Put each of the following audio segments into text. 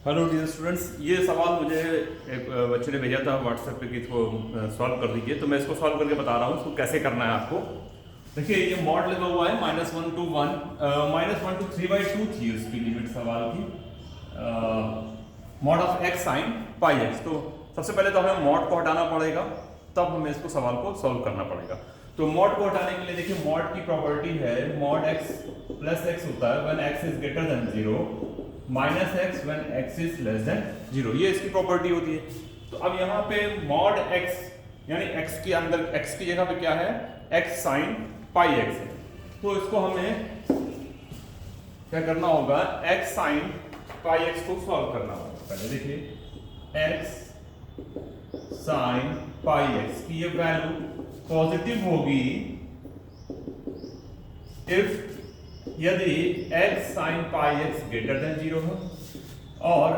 Hello dear students, ये सवाल मुझे एक बच्चे ने भेजा था व्हाट्सएप पे कि इसको सॉल्व कर दीजिए। तो मैं इसको सॉल्व करके बता रहा हूँ इसको कैसे करना है आपको। देखिए ये मॉड लगा हुआ है -1 to 1 -1 to 3/2 थी उसकी लिमिट सवाल की, mod of x sine pi x। तो सबसे पहले तो हमें मॉड को हटाना पड़ेगा, तब हमें इसको सवाल को सॉल्व करना पड़ेगा। तो मॉड को हटाने के लिए देखिए मॉड की प्रॉपर्टी है मॉड x प्लस x होता है when x is greater than 0 minus x when x is less than 0, ये इसकी प्रॉपर्टी होती है। तो अब यहाँ पे मॉड x यानी x के अंदर x की जगह पे क्या है, x साइन पाई x है। तो इसको हमें क्या करना होगा, x साइन पाई x को सॉल्व करना होगा। पहले देखिए x साइन पाई x की ये वैल्यू पॉजिटिव होगी इफ यदि x sine pi x greater than 0 हो, और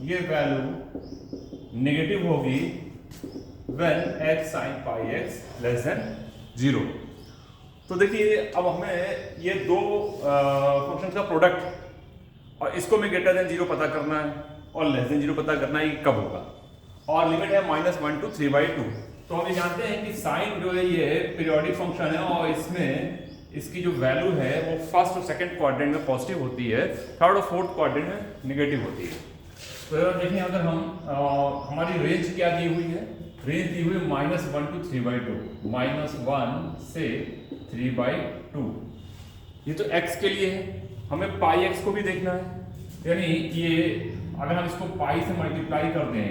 ये वैल्यू नेगेटिव होगी when x sine pi x less than 0। तो देखिए अब हमें ये दो फंक्शन का प्रोडक्ट और इसको में ग्रेटर देन 0 पता करना है और लेस देन 0 पता करना है कि कब होगा, और लिमिट है -1 to 3/2। तो हम ये जानते हैं कि साइन जो है ये पीरियोडिक फंक्शन है और इसमें इसकी जो वैल्यू है वो फर्स्ट और सेकंड क्वाड्रेंट में पॉजिटिव होती है, थर्ड और फोर्थ क्वाड्रेंट में नेगेटिव होती है। तो देखिए अगर हम हमारी रेंज क्या दी हुई है, रेंज दी हुई है -1 to 3/2, -1 से 3/2। ये तो x के लिए है, हमें पाई x को भी देखना है, यानी ये अगर हम इसको पाई से मल्टीप्लाई कर दें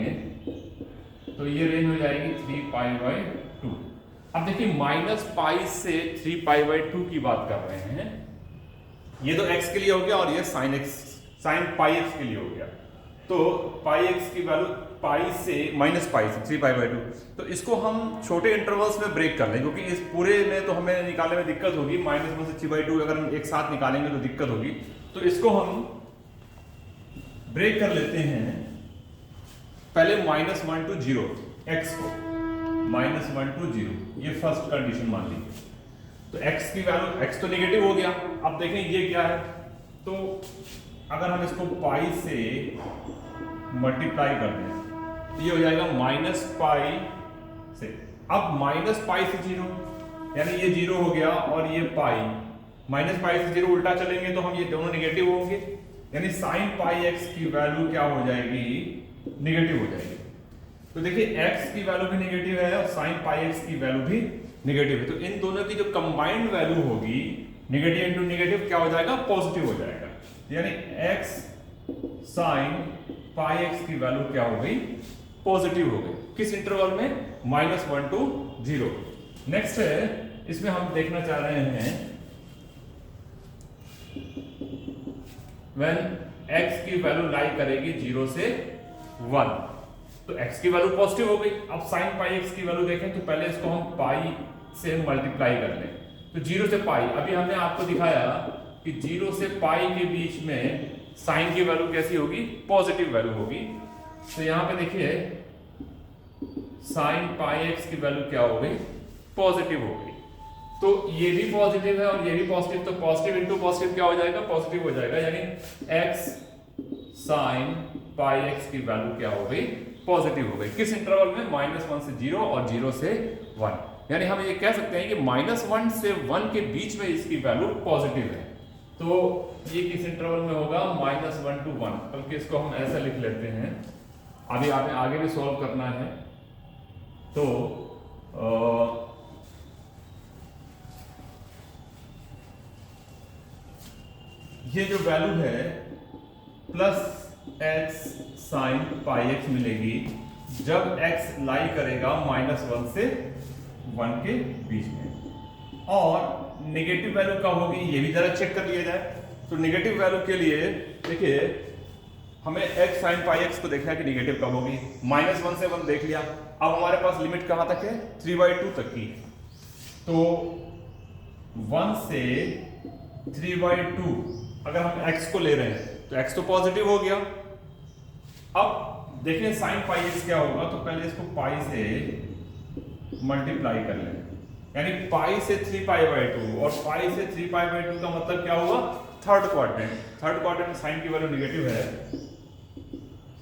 तो ये रेंज हो जाएगी 3π/2। अब देखिए माइनस पाई से 3π/2 की बात कर रहे हैं, ये तो x के लिए हो गया और ये साइन पाई x के लिए हो गया। तो पाई x की वैल्यू पाई से माइनस पाई से 3π/2, तो इसको हम छोटे इंटरवल्स में ब्रेक कर लें, क्योंकि इस पूरे में तो हमें निकालने में दिक्कत होगी। -1 से 3/2 अगर हम एक साथ निकालेंगे तो दिक्कत होगी। तो इसको हम ब्रेक कर लेते हैं पहले -1 to 0 x को, -1 to 0 ये फर्स्ट कंडीशन मान लीजिए। तो x की वैल्यू, x तो नेगेटिव हो गया। अब देखें ये क्या है, तो अगर हम इसको पाई से मल्टीप्लाई कर दें तो ये हो जाएगा -पाई से, अब -पाई से 0 यानी ये 0 हो गया और ये पाई, -पाई से 0 उल्टा चलेंगे तो हम ये दोनों नेगेटिव होंगे, यानी साइन पाई x की वैल्यू क्या हो जाएगी, नेगेटिव हो जाएगी। तो देखिए x की वैल्यू भी नेगेटिव है और साइन पाई x की वैल्यू भी नेगेटिव है। तो इन दोनों की जो कंबाइंड वैल्यू होगी, नेगेटिव इनटू नेगेटिव क्या हो जाएगा, पॉजिटिव हो जाएगा। यानी x साइन पाई x की वैल्यू क्या हो गई, पॉजिटिव हो गई। किस इंटरवल में, -1 to 0। नेक्स्ट है, इसमें हम देखना चाह रहे हैं व्हेन x की वैल्यू लाई करेगी 0 से 1, तो x की वैल्यू पॉजिटिव हो गई। अब साइन पाई x की वैल्यू देखें तो पहले इसको हम पाई से मल्टीप्लाई कर लें, तो 0 से पाई, अभी हमने आपको दिखाया कि 0 से पाई के बीच में साइन की वैल्यू कैसी होगी, पॉजिटिव वैल्यू होगी। तो यहां पे देखिए साइन पाई x की वैल्यू क्या हो गई, पॉजिटिव हो गई। तो ये भी पॉजिटिव है और ये भी पॉजिटिव, तो पॉजिटिव इंटू पॉजिटिव क्या हो जाएगा, पॉजिटिव हो जाएगा। यानी x साइन पाई x की वैल्यू क्या हो गई, पॉजिटिव हो गई। किस इंटरवल में, -1 से 0 और 0 से 1। यानी हम ये कह सकते हैं कि -1 से 1 के बीच में इसकी वैल्यू पॉजिटिव है। तो ये किस इंटरवल में होगा, -1 to 1। बल्कि इसको हम ऐसा लिख लेते हैं, अभी आपने आगे भी सॉल्व करना है। तो ये जो वैल्यू है +x साइन पाई x मिलेगी जब x लाई करेगा -1 से 1 के बीच में, और नेगेटिव वैल्यू कब होगी ये भी जरा चेक कर लिया जाए। तो नेगेटिव वैल्यू के लिए देखिए हमें x साइन पाई x को देखना है कि नेगेटिव कब होगी। -1 से 1 देख लिया, अब हमारे पास लिमिट कहां तक है, 3/2 तक की। तो 1 से 3/2 अगर हम x को ले रहे हैं तो x तो पॉजिटिव हो गया। अब देखिए साइन पाई x क्या होगा, तो पहले इसको पाई से मल्टीप्लाई कर लें, यानी पाई से 3π/2, और पाई से 3π/2 का मतलब क्या हुआ, थर्ड क्वाड्रेंट। थर्ड क्वाड्रेंट में साइन की वैल्यू नेगेटिव है,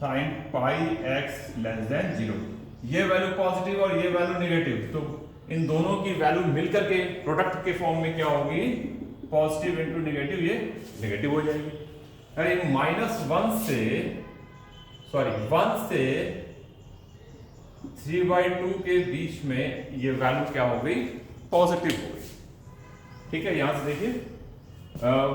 sine pi x less than 0, ये वैल्यू पॉजिटिव और ये वैल्यू नेगेटिव, तो इन दोनों की वैल्यू मिलकर के प्रोडक्ट के फॉर्म में क्या होगी, पॉजिटिव इंटू नेगेटिव, ये नेगेटिव हो जाएगी। अरे -1 से 3/2 के बीच में ये वैल्यू क्या हो गई, पॉजिटिव हो गई। ठीक है, यहां से देखिए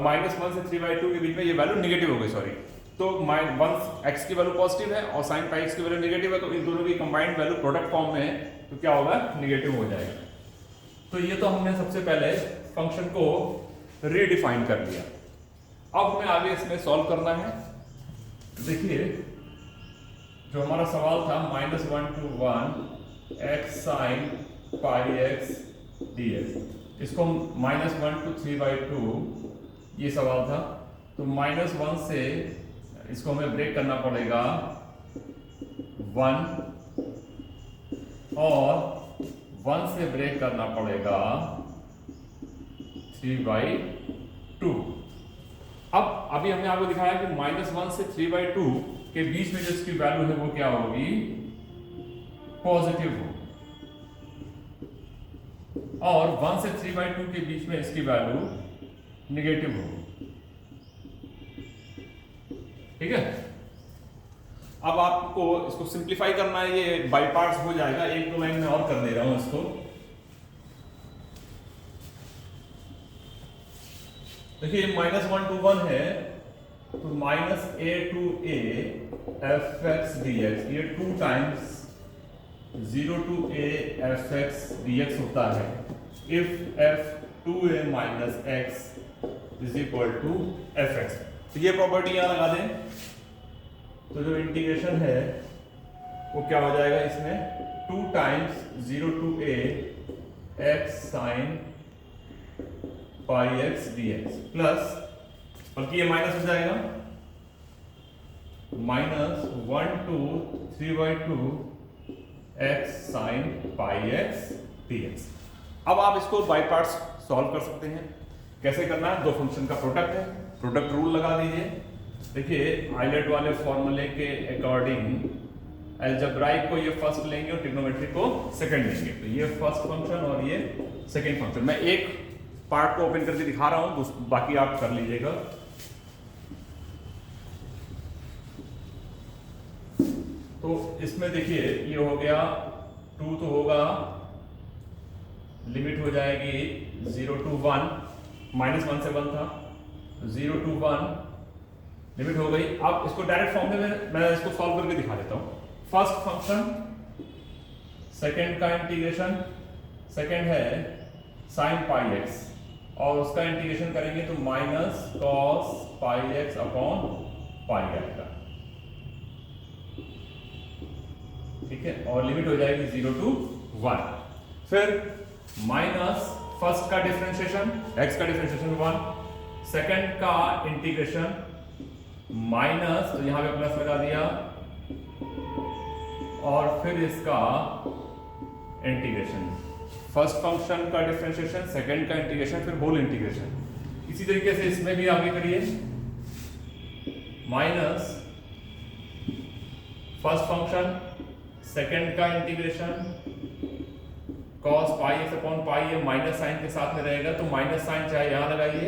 -1 से 3/2 के बीच में ये वैल्यू नेगेटिव हो गई, सॉरी। तो 1 x की वैल्यू पॉजिटिव है और sin पाई x की वैल्यू नेगेटिव है, तो इन दोनों की कंबाइंड वैल्यू प्रोडक्ट फॉर्म में है, तो क्या होगा, नेगेटिव हो जाएगा। तो ये तो हमने सबसे पहले फंक्शन को रीडिफाइन कर लिया। अब हमें आगे इसमें सॉल्व करना है। देखिए जो हमारा सवाल था -1 to 1 x sin pi x dx, इसको -1 to 3/2 ये सवाल था, तो -1 से इसको हमें ब्रेक करना पड़ेगा 1 और 1 से ब्रेक करना पड़ेगा 3/2। अब अभी हमने आपको दिखाया कि -1 से 3/2 के बीच में जो इसकी वैल्यू है वो क्या होगी, पॉजिटिव होगी, और 1 से 3/2 के बीच में इसकी वैल्यू नेगेटिव होगी। ठीक है, अब आपको इसको सिंप्लीफाई करना है, ये बाई पार्ट्स हो जाएगा, 1-2 लाइन में और कर दे रहा हूं इसको। देखिए -1 to 1 है, तो -a to a fx dx, ये 2 times 0 to a fx dx होता है if f2a minus x is equal to fx। तो ये प्रॉपर्टी यहां लगा दें, तो जो इंटीग्रेशन है वो क्या हो जाएगा, इसमें 2 times 0 to a x sin pi x dx plus, बल्कि ये माइनस हो जाएगा, -1 to 3/2 x sin pi x dx। अब आप इसको बाय पार्ट्स सॉल्व कर सकते हैं। कैसे करना है, दो फंक्शन का प्रोडक्ट है, प्रोडक्ट रूल लगा दीजिए। देखिए आइलेट वाले फॉर्मूले के अकॉर्डिंग अलजेब्राइक को ये फर्स्ट लेंगे और ट्रिग्नोमेट्री को सेकंड लेंगे, तो ये फर्स्ट फंक्शन और ये सेकंड फंक्शन। मैं एक पार्ट को ओपन करके दिखा रहा हूं, बाकी आप कर लीजिएगा। तो इसमें देखिए ये हो गया 2, तो होगा लिमिट हो जाएगी 0 to 1, -1 से 1 था, 0 to 1 लिमिट हो गई। अब इसको डायरेक्ट फॉर्म में मैं इसको सॉल्व करके दिखा देता हूं। फर्स्ट फंक्शन, सेकंड का इंटीग्रेशन, सेकंड है sin पाई x, और उसका इंटीग्रेशन करेंगे तो -cos पाई x अपॉन पाई आएगा। ठीक है, और लिमिट हो जाएगी 0 to 1। फिर माइनस फर्स्ट का डिफरेंशिएशन, x का डिफरेंशिएशन 1, सेकंड का इंटीग्रेशन माइनस, तो यहां पे प्लस लगा दिया, और फिर इसका इंटीग्रेशन, फर्स्ट फंक्शन का डिफरेंशिएशन, सेकंड का इंटीग्रेशन, फिर होल इंटीग्रेशन। इसी तरीके से इसमें भी आगे करिए, माइनस फर्स्ट फंक्शन, सेकंड का इंटीग्रेशन, cos पाई x अपॉन पाई, ये माइनस साइन के साथ में रहेगा, तो माइनस साइन चाहे यहां लगाइए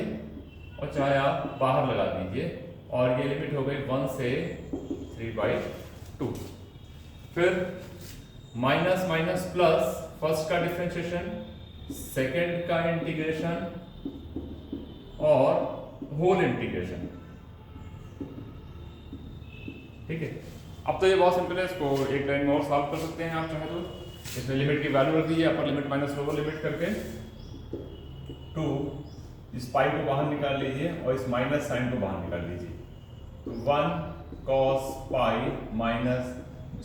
और चाहे आप बाहर लगा दीजिए, और ये लिमिट हो गई 1 से 3/2। फिर माइनस माइनस प्लस, फर्स्ट का डिफरेंशिएशन, सेकंड का इंटीग्रेशन और होल इंटीग्रेशन। ठीक है, अब तो ये बहुत सिंपल है, इसको एक लाइन में और सॉल्व कर सकते हैं आप चाहे तो। इसमें लिमिट की वैल्यू रख दीजिए, upper limit minus lower limit करके 2, इस पाई को बाहर निकाल लीजिए और इस माइनस साइन को बाहर निकाल लीजिए, तो 1 cos pi minus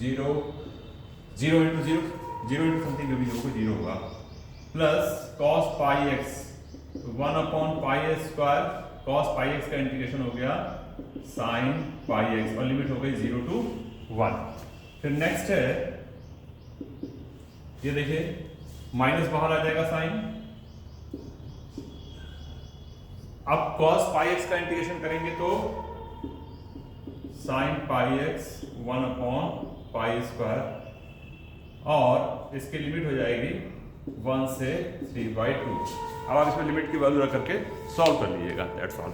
0 into 0 into something जो भी होगा 0 होगा, प्लस cos पाई x, 1 upon pi square, cos पाई x का इंटीग्रेशन हो गया sin पाई x, और लिमिट हो गई 0 to 1। फिर नेक्स्ट है, ये देखिए माइनस बाहर आ जाएगा साइन, अब cos पाई x का इंटीग्रेशन करेंगे तो साइन पाई एक्स 1/π², और इसकी लिमिट हो जाएगी 1 से 3/2। अब आप इसमें लिमिट की वैल्यू रख करके सॉल्व कर लीजिएगा, दैट्स ऑल।